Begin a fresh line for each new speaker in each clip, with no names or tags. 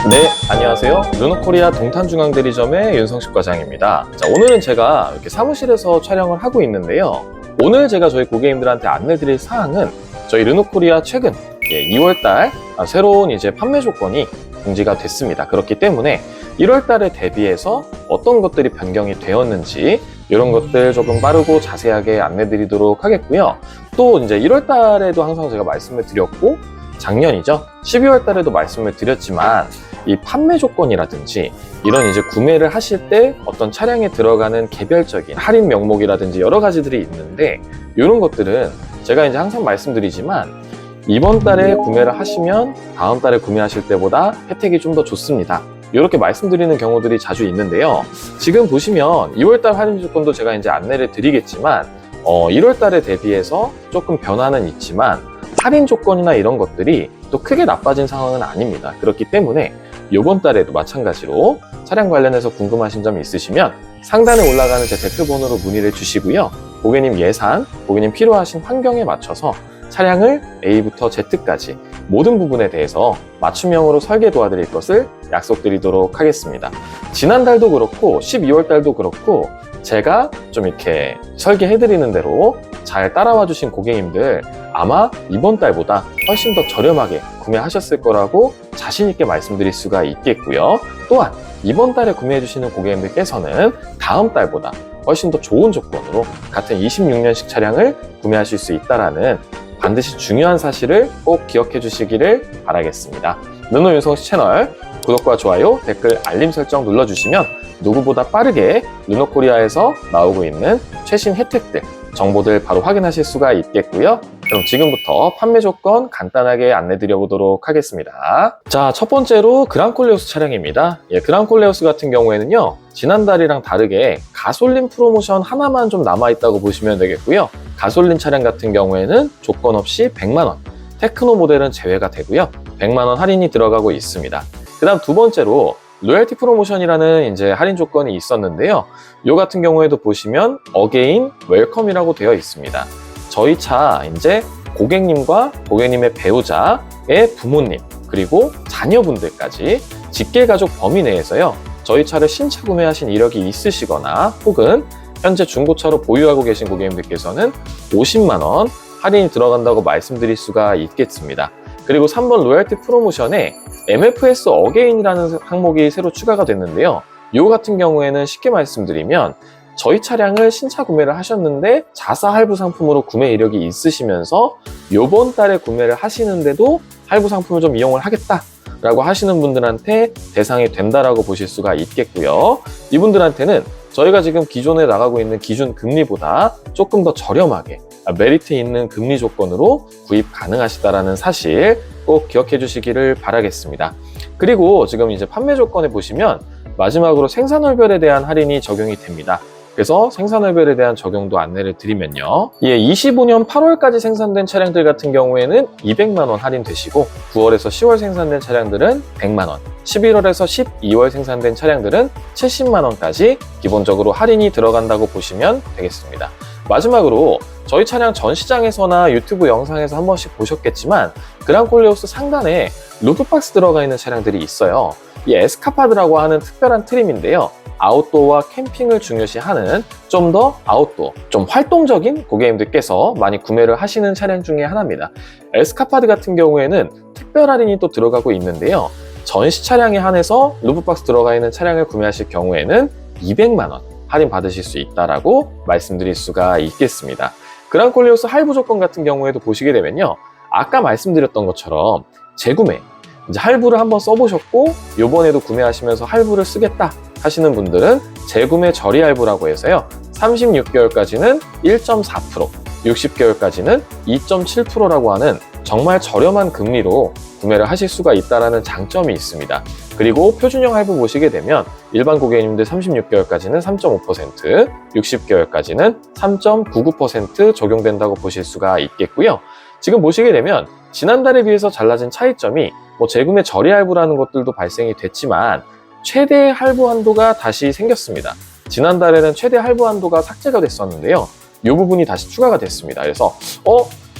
네, 안녕하세요. 르노코리아 동탄중앙대리점의 윤성식 과장입니다. 자, 오늘은 제가 이렇게 사무실에서 촬영을 하고 있는데요. 오늘 제가 저희 고객님들한테 안내드릴 사항은 저희 르노코리아 최근 2월달 새로운 이제 판매 조건이 공지가 됐습니다. 그렇기 때문에 1월달에 대비해서 어떤 것들이 변경이 되었는지 이런 것들 조금 빠르고 자세하게 안내드리도록 하겠고요. 또 이제 1월달에도 항상 제가 말씀을 드렸고 작년이죠. 12월 달에도 말씀을 드렸지만 이 판매 조건이라든지 이런 이제 구매를 하실 때 어떤 차량에 들어가는 개별적인 할인 명목이라든지 여러 가지들이 있는데 이런 것들은 제가 이제 항상 말씀드리지만 이번 달에 구매를 하시면 다음 달에 구매하실 때보다 혜택이 좀 더 좋습니다. 이렇게 말씀드리는 경우들이 자주 있는데요. 지금 보시면 2월달 할인 조건도 제가 이제 안내를 드리겠지만 1월달에 대비해서 조금 변화는 있지만 할인 조건이나 이런 것들이 또 크게 나빠진 상황은 아닙니다. 그렇기 때문에 이번 달에도 마찬가지로 차량 관련해서 궁금하신 점이 있으시면 상단에 올라가는 제 대표번호로 문의를 주시고요. 고객님 예산, 고객님 필요하신 환경에 맞춰서 차량을 A부터 Z까지 모든 부분에 대해서 맞춤형으로 설계 도와드릴 것을 약속드리도록 하겠습니다. 지난달도 그렇고 12월 달도 그렇고 제가 좀 이렇게 설계해드리는 대로 잘 따라와 주신 고객님들 아마 이번 달보다 훨씬 더 저렴하게 구매하셨을 거라고 자신있게 말씀드릴 수가 있겠고요. 또한 이번 달에 구매해 주시는 고객님들께서는 다음 달보다 훨씬 더 좋은 조건으로 같은 26년식 차량을 구매하실 수 있다는 반드시 중요한 사실을 꼭 기억해 주시기를 바라겠습니다. 르노윤성식 채널 구독과 좋아요, 댓글, 알림 설정 눌러주시면 누구보다 빠르게 르노코리아에서 나오고 있는 최신 혜택들, 정보들 바로 확인하실 수가 있겠고요. 그럼 지금부터 판매 조건 간단하게 안내드려 보도록 하겠습니다. 자, 첫 번째로 그랑콜레오스 차량입니다. 그랑콜레오스 같은 경우에는요, 지난달이랑 다르게 가솔린 프로모션 하나만 좀 남아있다고 보시면 되겠고요. 가솔린 차량 같은 경우에는 조건 없이 100만원, 테크노 모델은 제외가 되고요. 100만원 할인이 들어가고 있습니다. 그 다음 두 번째로 로열티 프로모션이라는 이제 할인 조건이 있었는데요. 요 같은 경우에도 보시면 어게인 웰컴이라고 되어 있습니다. 저희 차 이제 고객님과 고객님의 배우자의 부모님 그리고 자녀분들까지 직계가족 범위 내에서요. 저희 차를 신차 구매하신 이력이 있으시거나 혹은 현재 중고차로 보유하고 계신 고객님들께서는 50만원 할인이 들어간다고 말씀드릴 수가 있겠습니다. 그리고 3번 로열티 프로모션에 MFS 어게인이라는 항목이 새로 추가가 됐는데요. 이 같은 경우에는 쉽게 말씀드리면 저희 차량을 신차 구매를 하셨는데 자사 할부 상품으로 구매 이력이 있으시면서 이번 달에 구매를 하시는데도 할부 상품을 좀 이용을 하겠다라고 하시는 분들한테 대상이 된다라고 보실 수가 있겠고요. 이분들한테는 저희가 지금 기존에 나가고 있는 기준 금리보다 조금 더 저렴하게 메리트 있는 금리 조건으로 구입 가능하시다라는 사실 꼭 기억해 주시기를 바라겠습니다. 그리고 지금 이제 판매 조건에 보시면 마지막으로 생산월별에 대한 할인이 적용이 됩니다. 그래서 생산월별에 대한 적용도 안내를 드리면요. 25년 8월까지 생산된 차량들 같은 경우에는 200만원 할인되시고 9월에서 10월 생산된 차량들은 100만원, 11월에서 12월 생산된 차량들은 70만원까지 기본적으로 할인이 들어간다고 보시면 되겠습니다. 마지막으로 저희 차량 전시장에서나 유튜브 영상에서 한 번씩 보셨겠지만 그랑콜레오스 상단에 루프박스 들어가 있는 차량들이 있어요. 이 에스카파드라고 하는 특별한 트림인데요. 아웃도어와 캠핑을 중요시하는 좀 더 아웃도어, 좀 활동적인 고객님들께서 많이 구매를 하시는 차량 중에 하나입니다. 에스카파드 같은 경우에는 특별 할인이 또 들어가고 있는데요. 전시 차량에 한해서 루프박스 들어가 있는 차량을 구매하실 경우에는 200만원 할인 받으실 수 있다라고 말씀드릴 수가 있겠습니다. 그랑콜레오스 할부 조건 같은 경우에도 보시게 되면요. 아까 말씀드렸던 것처럼 재구매, 이제 할부를 한번 써보셨고 이번에도 구매하시면서 할부를 쓰겠다 하시는 분들은 재구매 저리 할부라고 해서요. 36개월까지는 1.4%, 60개월까지는 2.7%라고 하는 정말 저렴한 금리로 구매를 하실 수가 있다는 장점이 있습니다. 그리고 표준형 할부 보시게 되면 일반 고객님들 36개월까지는 3.5%, 60개월까지는 3.99% 적용된다고 보실 수가 있겠고요. 지금 보시게 되면 지난달에 비해서 달라진 차이점이 재구매 저리 할부라는 것들도 발생이 됐지만 최대 할부 한도가 다시 생겼습니다. 지난달에는 최대 할부 한도가 삭제가 됐었는데요. 이 부분이 다시 추가가 됐습니다. 그래서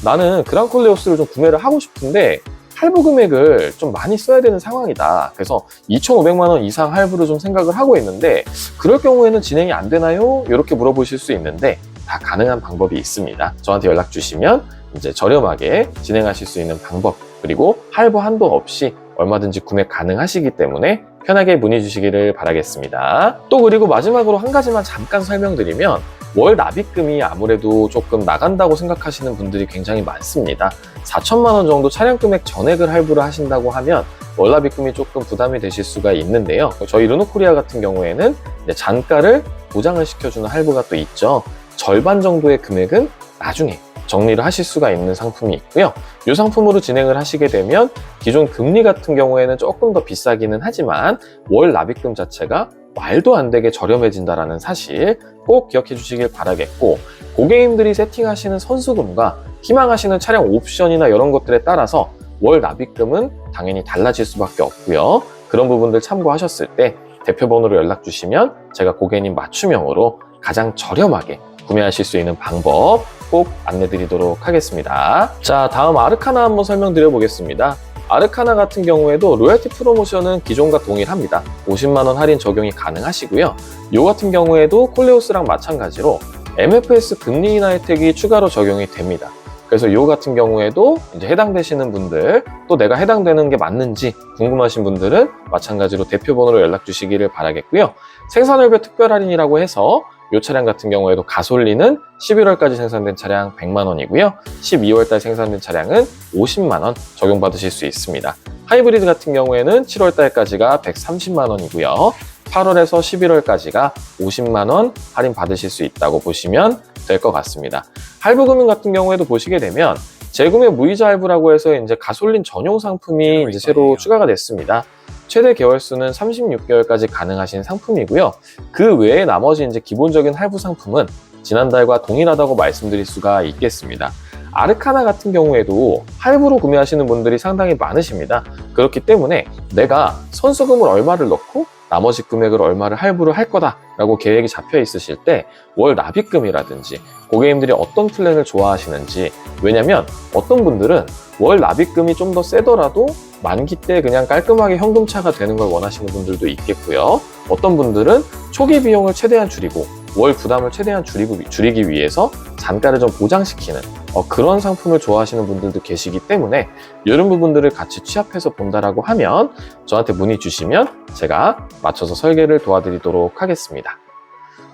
나는 그랑콜레오스를 좀 구매를 하고 싶은데 할부 금액을 좀 많이 써야 되는 상황이다. 그래서 2,500만 원 이상 할부를 좀 생각을 하고 있는데 그럴 경우에는 진행이 안 되나요? 이렇게 물어보실 수 있는데 다 가능한 방법이 있습니다. 저한테 연락 주시면 이제 저렴하게 진행하실 수 있는 방법, 그리고 할부 한도 없이 얼마든지 구매 가능하시기 때문에 편하게 문의 주시기를 바라겠습니다. 또 그리고 마지막으로 한 가지만 잠깐 설명드리면, 월 납입금이 아무래도 조금 나간다고 생각하시는 분들이 굉장히 많습니다. 4천만 원 정도 차량 금액 전액을 할부를 하신다고 하면 월 납입금이 조금 부담이 되실 수가 있는데요. 저희 르노코리아 같은 경우에는 이제 잔가를 보장을 시켜주는 할부가 또 있죠. 절반 정도의 금액은 나중에 정리를 하실 수가 있는 상품이 있고요. 이 상품으로 진행을 하시게 되면 기존 금리 같은 경우에는 조금 더 비싸기는 하지만 월 납입금 자체가 말도 안 되게 저렴해진다는 사실 꼭 기억해 주시길 바라겠고, 고객님들이 세팅하시는 선수금과 희망하시는 차량 옵션이나 이런 것들에 따라서 월 납입금은 당연히 달라질 수밖에 없고요. 그런 부분들 참고하셨을 때 대표번호로 연락 주시면 제가 고객님 맞춤형으로 가장 저렴하게 구매하실 수 있는 방법 꼭 안내드리도록 하겠습니다. 자, 다음 아르카나 한번 설명드려 보겠습니다. 아르카나 같은 경우에도 로열티 프로모션은 기존과 동일합니다. 50만 원 할인 적용이 가능하시고요. 요 같은 경우에도 콜레오스랑 마찬가지로 MFS 금리 인하 혜택이 추가로 적용이 됩니다. 그래서 요 같은 경우에도 이제 해당되시는 분들, 또 내가 해당되는 게 맞는지 궁금하신 분들은 마찬가지로 대표번호로 연락 주시기를 바라겠고요. 생산월별 특별 할인이라고 해서 이 차량 같은 경우에도 가솔린은 11월까지 생산된 차량 100만 원이고요. 12월달 생산된 차량은 50만 원 적용받으실 수 있습니다. 하이브리드 같은 경우에는 7월달까지가 130만 원이고요. 8월에서 11월까지가 50만 원 할인 받으실 수 있다고 보시면 될 것 같습니다. 할부 금융 같은 경우에도 보시게 되면 재구매 무이자 할부라고 해서 이제 가솔린 전용 상품이 이제 새로 추가가 됐습니다. 최대 개월수는 36개월까지 가능하신 상품이고요. 그 외에 나머지 이제 기본적인 할부 상품은 지난달과 동일하다고 말씀드릴 수가 있겠습니다. 아르카나 같은 경우에도 할부로 구매하시는 분들이 상당히 많으십니다. 그렇기 때문에 내가 선수금을 얼마를 넣고 나머지 금액을 얼마를 할부를 할 거다라고 계획이 잡혀 있으실 때 월 납입금이라든지 고객님들이 어떤 플랜을 좋아하시는지, 왜냐면 어떤 분들은 월 납입금이 좀 더 세더라도 만기 때 그냥 깔끔하게 현금차가 되는 걸 원하시는 분들도 있겠고요. 어떤 분들은 초기 비용을 최대한 줄이고 월 부담을 최대한 줄이기 위해서 잔가를 좀 보장시키는 그런 상품을 좋아하시는 분들도 계시기 때문에 이런 부분들을 같이 취합해서 본다라고 하면 저한테 문의 주시면 제가 맞춰서 설계를 도와드리도록 하겠습니다.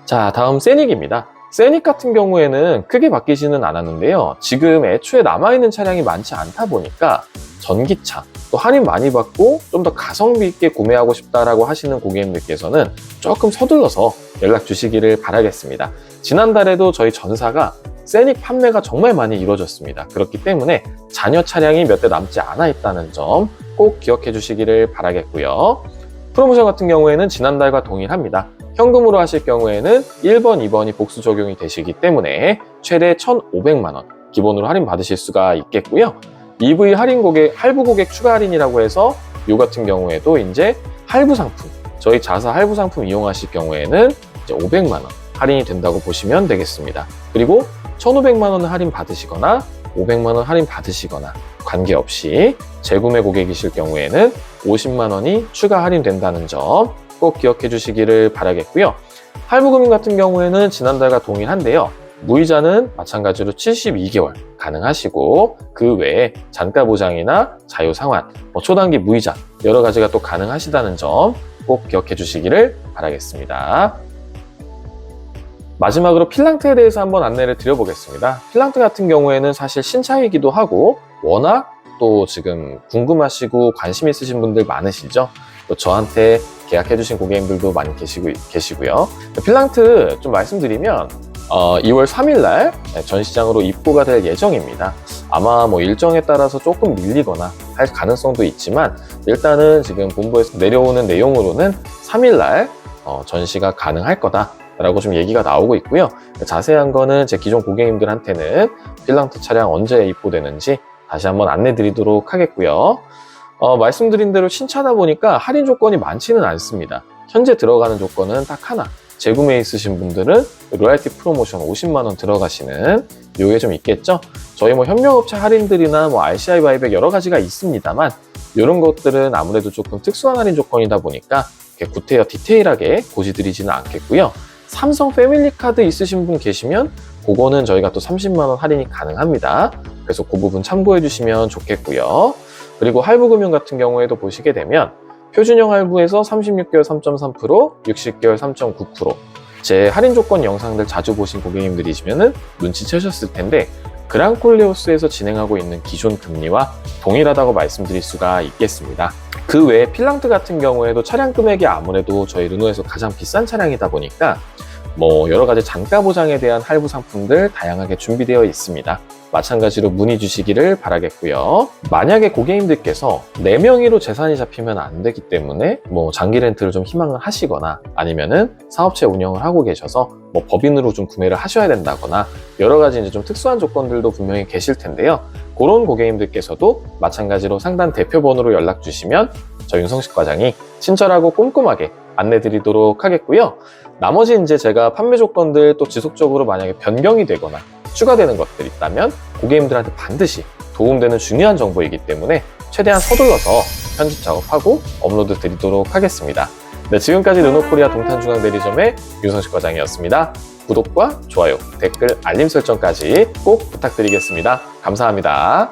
자, 다음 세닉입니다. 세닉 같은 경우에는 크게 바뀌지는 않았는데요. 지금 애초에 남아있는 차량이 많지 않다 보니까 전기차, 또 할인 많이 받고 좀 더 가성비 있게 구매하고 싶다라고 하시는 고객님들께서는 조금 서둘러서 연락 주시기를 바라겠습니다. 지난달에도 저희 전사가 세닉 판매가 정말 많이 이루어졌습니다. 그렇기 때문에 잔여 차량이 몇 대 남지 않아 있다는 점 꼭 기억해 주시기를 바라겠고요. 프로모션 같은 경우에는 지난달과 동일합니다. 현금으로 하실 경우에는 1번, 2번이 복수 적용이 되시기 때문에 최대 1,500만 원 기본으로 할인 받으실 수가 있겠고요. EV 할부 고객 추가 할인이라고 해서 이 같은 경우에도 이제 할부 상품, 저희 자사 할부 상품 이용하실 경우에는 이제 500만 원 할인이 된다고 보시면 되겠습니다. 그리고 1,500만 원 할인 받으시거나 500만 원 할인 받으시거나 관계없이 재구매 고객이실 경우에는 50만 원이 추가 할인된다는 점 꼭 기억해 주시기를 바라겠고요. 할부 금융 같은 경우에는 지난달과 동일한데요. 무이자는 마찬가지로 72개월 가능하시고 그 외에 잔가 보장이나 자유 상환, 초단기 무이자 여러 가지가 또 가능하시다는 점 꼭 기억해 주시기를 바라겠습니다. 마지막으로 필랑트에 대해서 한번 안내를 드려보겠습니다. 필랑트 같은 경우에는 사실 신차이기도 하고 워낙 또 지금 궁금하시고 관심 있으신 분들 많으시죠? 또 저한테 계약해주신 고객님들도 많이 계시고요. 필랑트 좀 말씀드리면 2월 3일날 전시장으로 입고가 될 예정입니다. 아마 일정에 따라서 조금 밀리거나 할 가능성도 있지만 일단은 지금 본부에서 내려오는 내용으로는 3일날 전시가 가능할 거다라고 좀 얘기가 나오고 있고요. 자세한 거는 제 기존 고객님들한테는 필랑트 차량 언제 입고되는지 다시 한번 안내 드리도록 하겠고요. 말씀드린 대로 신차다 보니까 할인 조건이 많지는 않습니다. 현재 들어가는 조건은 딱 하나, 재구매 있으신 분들은 로얄티 프로모션 50만원 들어가시는 요게 좀 있겠죠? 저희 뭐 협력업체 할인들이나 뭐 RCI 바이백 여러 가지가 있습니다만 이런 것들은 아무래도 조금 특수한 할인 조건이다 보니까 이렇게 구태여 디테일하게 고지드리지는 않겠고요. 삼성 패밀리 카드 있으신 분 계시면 그거는 저희가 또 30만원 할인이 가능합니다. 그래서 그 부분 참고해 주시면 좋겠고요. 그리고 할부금융 같은 경우에도 보시게 되면 표준형 할부에서 36개월 3.3%, 60개월 3.9%. 제 할인 조건 영상들 자주 보신 고객님들이시면 눈치채셨을 텐데 그랑콜레오스에서 진행하고 있는 기존 금리와 동일하다고 말씀드릴 수가 있겠습니다. 그 외에 필랑트 같은 경우에도 차량 금액이 아무래도 저희 르노에서 가장 비싼 차량이다 보니까 뭐 여러 가지 잔가 보장에 대한 할부 상품들 다양하게 준비되어 있습니다. 마찬가지로 문의 주시기를 바라겠고요. 만약에 고객님들께서 4명이로 재산이 잡히면 안 되기 때문에 뭐 장기 렌트를 좀 희망을 하시거나 아니면은 사업체 운영을 하고 계셔서 뭐 법인으로 좀 구매를 하셔야 된다거나 여러 가지 이제 좀 특수한 조건들도 분명히 계실 텐데요. 그런 고객님들께서도 마찬가지로 상단 대표번호로 연락 주시면 저희 윤성식 과장이 친절하고 꼼꼼하게 안내 드리도록 하겠고요. 나머지 이제 제가 판매 조건들 또 지속적으로 만약에 변경이 되거나 추가되는 것들이 있다면 고객님들한테 반드시 도움되는 중요한 정보이기 때문에 최대한 서둘러서 편집 작업하고 업로드 드리도록 하겠습니다. 네, 지금까지 르노코리아 동탄중앙대리점의 윤성식 과장이었습니다. 구독과 좋아요, 댓글, 알림 설정까지 꼭 부탁드리겠습니다. 감사합니다.